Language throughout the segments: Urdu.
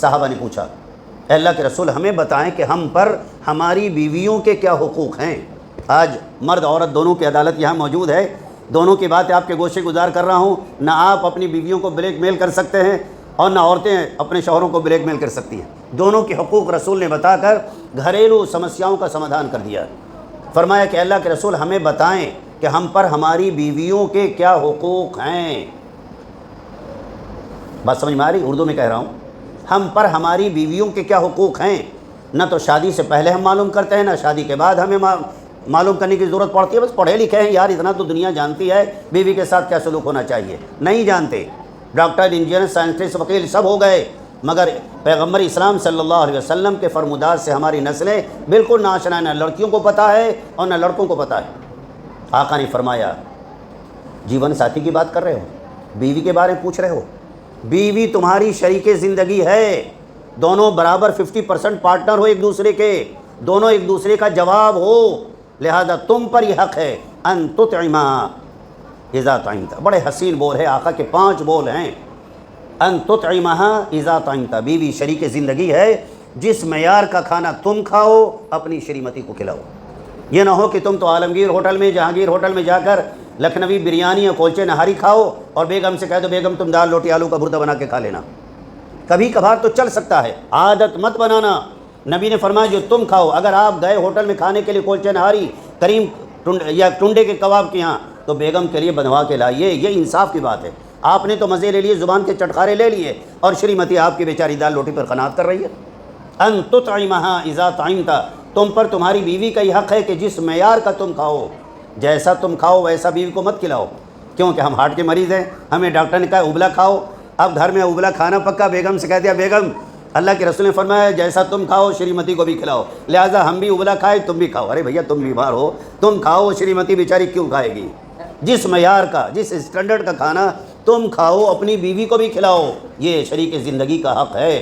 صحابہ نے پوچھا اے اللہ کے رسول ہمیں بتائیں کہ ہم پر ہماری بیویوں کے کیا حقوق ہیں۔ آج مرد عورت دونوں کی عدالت یہاں موجود ہے، دونوں کی باتیں آپ کے گوشے گزار کر رہا ہوں۔ نہ آپ اپنی بیویوں کو بلیک میل کر سکتے ہیں اور نہ عورتیں اپنے شوہروں کو بلیک میل کر سکتی ہیں۔ دونوں کے حقوق رسول نے بتا کر گھریلو سمسیاؤں کا سمادھان کر دیا۔ فرمایا کہ اللہ کے رسول ہمیں بتائیں کہ ہم پر ہماری بیویوں کے کیا حقوق ہیں۔ بات سمجھ میں آ رہی؟ اردو میں کہہ رہا ہوں، ہم پر ہماری بیویوں کے کیا حقوق ہیں۔ نہ تو شادی سے پہلے ہم معلوم کرتے ہیں، نہ شادی کے بعد ہمیں معلوم کرنے کی ضرورت پڑتی ہے۔ بس پڑھے لکھے ہیں یار، اتنا تو دنیا جانتی ہے بیوی کے ساتھ کیا سلوک ہونا چاہیے۔ نہیں جانتے، ڈاکٹر انجینئر سائنٹسٹ وکیل سب ہو گئے، مگر پیغمبر اسلام صلی اللہ علیہ وسلم کے فرمودات سے ہماری نسلیں بالکل ناآشنا ہیں۔ نہ لڑکیوں کو پتہ ہے اور نہ لڑکوں کو پتہ ہے۔ آقا نے فرمایا جیون ساتھی کی بات کر رہے ہو، بیوی کے بارے میں پوچھ رہے ہو، بیوی تمہاری شریک زندگی ہے، دونوں برابر 50% پارٹنر ہو ایک دوسرے کے، دونوں ایک دوسرے کا جواب ہو، لہذا تم پر یہ حق ہے ان تطعما اذا طعمت۔ بڑے حسین بول ہے، آقا کے 5 بول ہیں۔ ان تطعمها اذا طعمت، بیوی شریک زندگی ہے، جس معیار کا کھانا تم کھاؤ اپنی شریمتی کو کھلاؤ۔ یہ نہ ہو کہ تم تو عالمگیر ہوٹل میں، جہانگیر ہوٹل میں جا کر لکھنوی بریانی یا کلچے نہاری کھاؤ اور بیگم سے کہہ دو بیگم تم دال روٹی آلو کا بھرتا بنا کے کھا لینا۔ کبھی کبھار تو چل سکتا ہے، عادت مت بنانا۔ نبی نے فرمایا جو تم کھاؤ، اگر آپ گئے ہوٹل میں کھانے کے لیے کلچے نہاری کریم یا ٹنڈے کے کباب کے یہاں، تو بیگم کے لیے بنوا کے لائیے، یہ انصاف کی بات ہے۔ آپ نے تو مزے لے لیے، زبان کے چٹخارے لے لیے، اور شریمتی آپ کی بیچاری دال روٹی پر قناعت کر رہی ہے۔ ان تطعمها اذا طعمت، تم پر تمہاری بیوی کا یہ حق ہے کہ جس معیار کا تم کھاؤ، جیسا تم کھاؤ ویسا بیوی کو مت کھلاؤ، کیونکہ ہم ہارٹ کے مریض ہیں، ہمیں ڈاکٹر نے کہا ابلا کھاؤ۔ اب گھر میں ابلا کھانا پکا، بیگم سے کہہ دیا بیگم اللہ کے رسول نے فرمایا جیسا تم کھاؤ شریمتی کو بھی کھلاؤ، لہٰذا ہم بھی ابلا کھائے تم بھی کھاؤ۔ ارے بھیا تم بیمار ہو، تم کھاؤ، شریمتی بیچاری کیوں کھائے گی؟ جس معیار کا، جس اسٹینڈرڈ کا کھانا تم کھاؤ اپنی بیوی کو بھی کھلاؤ، یہ شریک زندگی کا حق ہے۔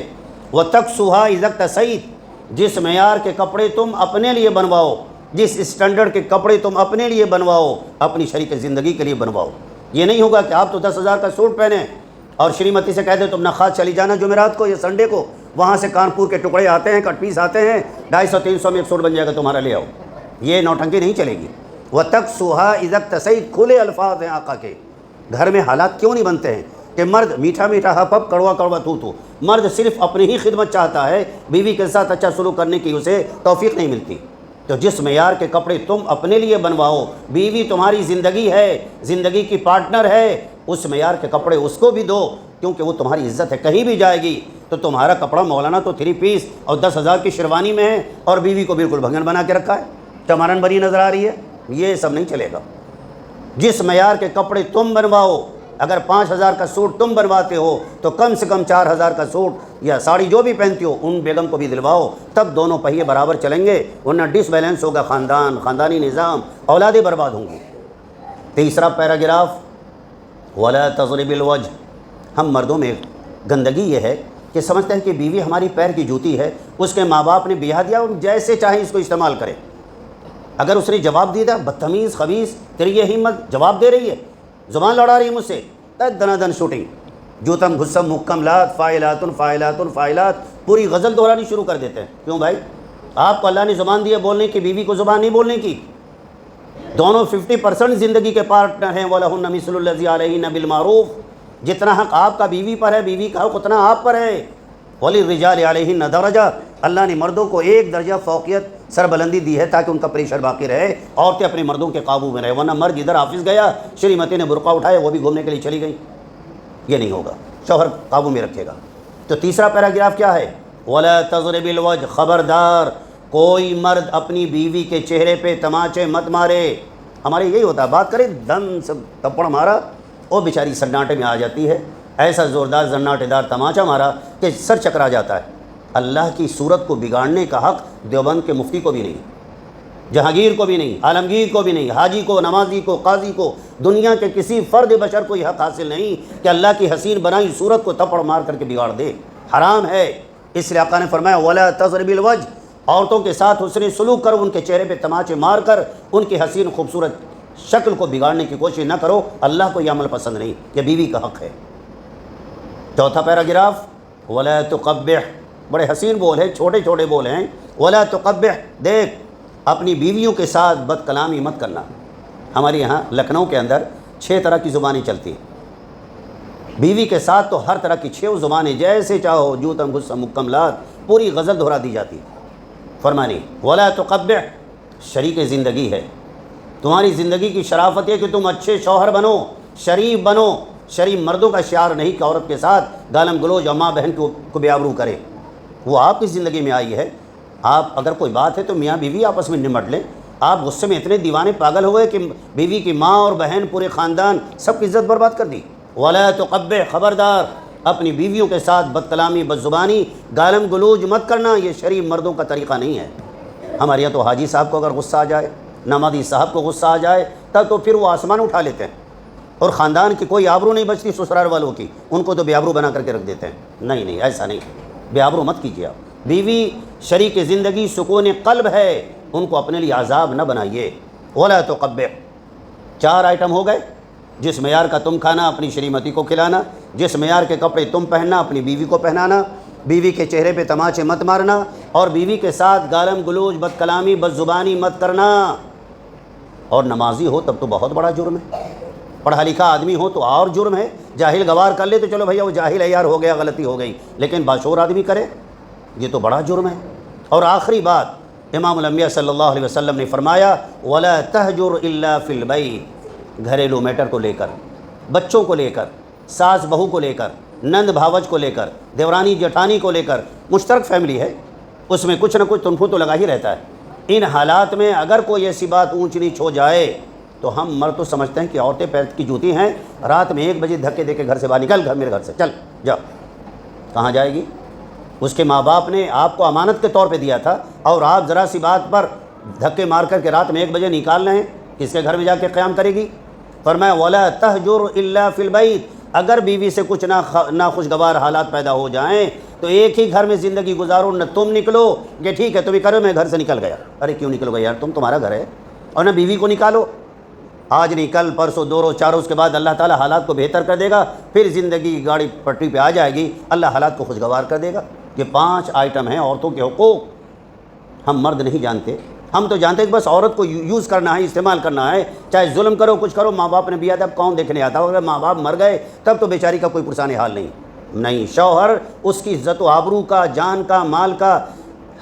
وَتَكْسُوهَا إِذَا اكْتَسَيْتَ، جس معیار کے کپڑے تم اپنے لیے بنواؤ، جس اسٹینڈرڈ کے کپڑے تم اپنے لیے بنواؤ اپنی شریک زندگی کے لیے بنواؤ۔ یہ نہیں ہوگا کہ آپ تو 10,000 کا سوٹ پہنیں اور شریمتی سے کہہ دیں تم نخاس چلی جانا جمعرات کو یا سنڈے کو، وہاں سے کانپور کے ٹکڑے آتے ہیں، کٹ پیس آتے ہیں، 250-300 میں ایک سوٹ بن جائے گا تمہارا، لے آؤ۔ یہ نوٹنکی نہیں چلے گی۔ وَتَكْسُوهَا إِذَا اكْتَسَيْتَ، کھلے الفاظ ہیں آقا کے۔ گھر میں حالات کیوں نہیں بنتے ہیں کہ مرد میٹھا میٹھا ہپ ہپ، کڑوا کڑوا تو تو، مرد صرف اپنی ہی خدمت چاہتا ہے، بیوی کے ساتھ اچھا سلوک کرنے کی اسے توفیق نہیں ملتی۔ تو جس معیار کے کپڑے تم اپنے لیے بنواؤ، بیوی تمہاری زندگی ہے، زندگی کی پارٹنر ہے، اس معیار کے کپڑے اس کو بھی دو، کیونکہ وہ تمہاری عزت ہے۔ کہیں بھی جائے گی تو تمہارا کپڑا مولانا تو 3 پیس اور 10,000 کی شیروانی میں ہے، اور بیوی کو بالکل بھنگن بنا کے رکھا ہے، چمارن بری نظر آ رہی ہے۔ یہ سب نہیں چلے گا۔ جس معیار کے کپڑے تم بنواؤ، اگر 5,000 کا سوٹ تم بنواتے ہو تو کم سے کم 4,000 کا سوٹ یا ساڑی جو بھی پہنتی ہو ان بیگم کو بھی دلواؤ، تب دونوں پہیے برابر چلیں گے، ورنہ ڈس بیلنس ہوگا خاندان، خاندانی نظام، اولادیں برباد ہوں گی۔ تیسرا پیراگراف، وَلَا تَضْرِبِ الْوَجْهَ، ہم مردوں میں گندگی یہ ہے کہ سمجھتے ہیں کہ بیوی ہماری پیر کی جوتی ہے، اس کے ماں باپ نے بیاہ دیا، جیسے چاہیں اس کو استعمال کرے۔ اگر اس نے جواب دیا بدتمیز خبیث، تیری یہ ہمت، جواب دے رہی ہے، زبان لڑا رہی ہے مجھ سے، دنا دن شوٹنگ، جوتم گھسم محکملات فاعلات فاعلات فاعلات، پوری غزل دہرانی شروع کر دیتے ہیں۔ کیوں بھائی؟ آپ کو اللہ نے زبان دی ہے بولنے کی، بیوی کو زبان نہیں بولنے کی۔ دونوں 50% زندگی کے پارٹنر ہیں۔ وَلَهُنَّ مِثْلُ الَّذِي عَلَيْهِنَّ بِالْمَعْرُوفِ، جتنا حق آپ کا بیوی پر ہے، بیوی کا حق اتنا آپ پر ہے۔ وَلِلرِّجَالِ عَلَيْهِنَّ دَرَجَةٌ، اللہ نے مردوں کو ایک درجہ فوقیت، سربلندی دی ہے تاکہ ان کا پریشر باقی رہے، عورتیں اپنے مردوں کے قابو میں رہے، ورنہ مرد ادھر آفس گیا، شریمتی نے برقع اٹھایا، وہ بھی گھومنے کے لیے چلی گئی، یہ نہیں ہوگا، شوہر قابو میں رکھے گا۔ تو تیسرا پیراگراف کیا ہے؟ وَلَا تَضْرِبِ الْوَجْهَ، خبردار کوئی مرد اپنی بیوی کے چہرے پہ تماچے مت مارے۔ ہمارے یہی ہوتا ہے، بات کرے دن سے تپڑ مارا، وہ بیچاری سناٹے میں آ جاتی ہے، ایسا زوردار زناٹے دار تماچا مارا کہ سر چکرا جاتا ہے۔ اللہ کی صورت کو بگاڑنے کا حق دیوبند کے مفتی کو بھی نہیں، جہانگیر کو بھی نہیں، عالمگیر کو بھی نہیں، حاجی کو، نمازی کو، قاضی کو، دنیا کے کسی فرد بشر کو یہ حق حاصل نہیں کہ اللہ کی حسین بنائی صورت کو تپڑ مار کر کے بگاڑ دے، حرام ہے۔ اس لیے آقا نے فرمایا وَلَا تَضْرِبِ الْوَجْهَ، عورتوں کے ساتھ حسن سلوک کرو، ان کے چہرے پہ تماچے مار کر ان کی حسین خوبصورت شکل کو بگاڑنے کی کوشش نہ کرو، اللہ کو یہ عمل پسند نہیں، یہ بیوی کا حق ہے۔ چوتھا پیراگراف، ولا تقبح، بڑے حسین بول ہیں، چھوٹے چھوٹے بول ہیں. ولا تقبح، دیکھ اپنی بیویوں کے ساتھ بد کلامی مت کرنا. ہمارے یہاں لکھنؤ کے اندر 6 طرح کی زبانیں چلتی ہیں. بیوی کے ساتھ تو ہر طرح کی 6 زبانیں جیسے چاہو جوتم غصہ مکملات پوری غزل دہرا دی جاتی. فرمانی ولا تقبح، شریک زندگی ہے. تمہاری زندگی کی شرافت ہے کہ تم اچھے شوہر بنو، شریف بنو. شریف مردوں کا شعار نہیں کہ عورت کے ساتھ گالم گلوچ اور ماں بہن کو بے آبرو کرے. وہ آپ کی زندگی میں آئی ہے. آپ اگر کوئی بات ہے تو میاں بیوی آپس میں نمٹ لیں. آپ غصے میں اتنے دیوانے پاگل ہوئے کہ بیوی کی ماں اور بہن پورے خاندان سب کی عزت برباد کر دی. ولا تقبح، خبردار اپنی بیویوں کے ساتھ بد کلامی بد زبانی گالم گلوچ مت کرنا. یہ شریف مردوں کا طریقہ نہیں ہے. ہمارے یہاں تو حاجی صاحب کو اگر غصہ آ جائے، نمازی صاحب کو غصہ آ جائے تب تو پھر وہ آسمان اٹھا لیتے ہیں اور خاندان کی کوئی آبرو نہیں بچتی سسرال والوں کی، ان کو تو بے آبرو بنا کر کے رکھ دیتے ہیں. نہیں ایسا نہیں، بے آبرو مت کیجیے آپ. بیوی شریک زندگی سکون قلب ہے، ان کو اپنے لیے عذاب نہ بنائیے. ولا تقبح، 4 آئٹم ہو گئے. جس معیار کا تم کھانا اپنی شریمتی کو کھلانا، جس معیار کے کپڑے تم پہننا اپنی بیوی کو پہنانا، بیوی کے چہرے پہ تماچے مت مارنا، اور بیوی کے ساتھ گالم گلوچ بد کلامی بد زبانی مت کرنا. اور نمازی ہو تب تو بہت بڑا جرم ہے، پڑھا لکھا آدمی ہو تو اور جرم ہے. جاہل گوار کر لے تو چلو بھیا وہ جاہل ہے یار، ہو گیا غلطی ہو گئی، لیکن باشعور آدمی کرے یہ تو بڑا جرم ہے. اور آخری بات، امام الانبیاء صلی اللہ علیہ وسلم نے فرمایا ولا تہجر الا فی البیت. گھریلو میٹر کو لے کر، بچوں کو لے کر، ساس بہو کو لے کر، نند بھاوج کو لے کر، دیورانی جٹھانی کو لے کر، مشترک فیملی ہے، اس میں کچھ نہ کچھ تنفو تو لگا ہی رہتا ہے. ان حالات میں اگر کوئی ایسی بات اونچ نیچ ہو جائے تو ہم مرد تو سمجھتے ہیں کہ عورتیں پیر کی جوتی ہیں، رات میں 1 بجے دھکے دے کے گھر سے باہر نکل، میرے گھر سے چل جا. کہاں جائے گی؟ اس کے ماں باپ نے آپ کو امانت کے طور پہ دیا تھا اور آپ ذرا سی بات پر دھکے مار کر کے رات میں 1 بجے نکال رہے ہیں. کس کے گھر میں جا کے قیام کرے گی؟ فرمایا ولا تہجر الا فی البیت. اگر بیوی سے کچھ ناخوشگوار حالات پیدا ہو جائیں تو ایک ہی گھر میں زندگی گزارو. نہ تم نکلو کہ ٹھیک ہے تم ہی کرو میں گھر سے نکل گیا. ارے کیوں نکلو گے یار، تمہارا گھر ہے. اور نہ بیوی کو نکالو، آج نہیں کل پرسوں 2 روز 4 روز کے بعد اللہ تعالیٰ حالات کو بہتر کر دے گا، پھر زندگی گاڑی پٹری پہ آ جائے گی، اللہ حالات کو خوشگوار کر دے گا. یہ 5 آئٹم ہیں عورتوں کے حقوق. ہم مرد نہیں جانتے، ہم تو جانتے کہ بس عورت کو یوز کرنا ہے، استعمال کرنا ہے، چاہے ظلم کرو کچھ کرو. ماں باپ نے بھی آتا اب کون دیکھنے آتا؟ اگر ماں باپ مر گئے تب تو بیچاری کا کوئی پرسان حال نہیں. شوہر اس کی عزت و آبرو کا، جان کا، مال کا،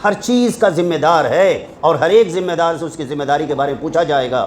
ہر چیز کا ذمہ دار ہے، اور ہر ایک ذمہ دار سے اس کی ذمہ داری کے بارے میں پوچھا جائے گا.